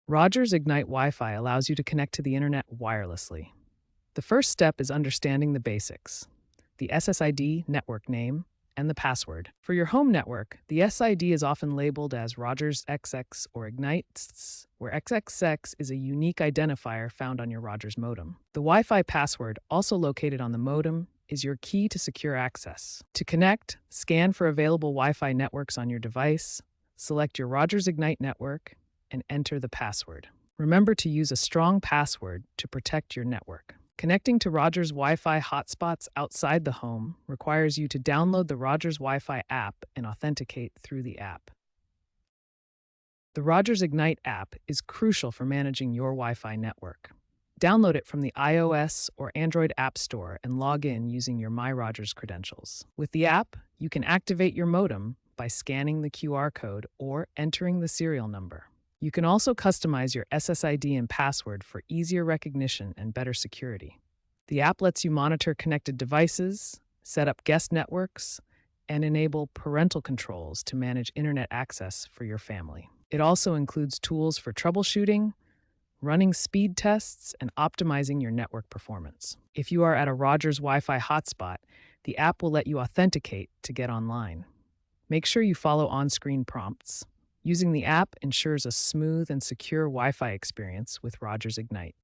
Rogers Ignite Wi-Fi allows you to connect to the internet wirelessly. The first step is understanding the basics: the SSID network name and the password. For your home network, the SID is often labeled as Rogers XX or Ignites, where XXX is a unique identifier found on your Rogers modem. The Wi-Fi password, also located on the modem, is your key to secure access. To connect, scan for available Wi-Fi networks on your device, select your Rogers Ignite network, and enter the password. Remember to use a strong password to protect your network. Connecting to Rogers Wi-Fi hotspots outside the home requires you to download the Rogers Wi-Fi app and authenticate through the app. The Rogers Ignite app is crucial for managing your Wi-Fi network. Download it from the iOS or Android App Store and log in using your My Rogers credentials. With the app, you can activate your modem by scanning the QR code or entering the serial number. You can also customize your SSID and password for easier recognition and better security. The app lets you monitor connected devices, set up guest networks, and enable parental controls to manage internet access for your family. It also includes tools for troubleshooting, running speed tests, and optimizing your network performance. If you are at a Rogers Wi-Fi hotspot, the app will let you authenticate to get online. Make sure you follow on-screen prompts. Using the app ensures a smooth and secure Wi-Fi experience with Rogers Ignite.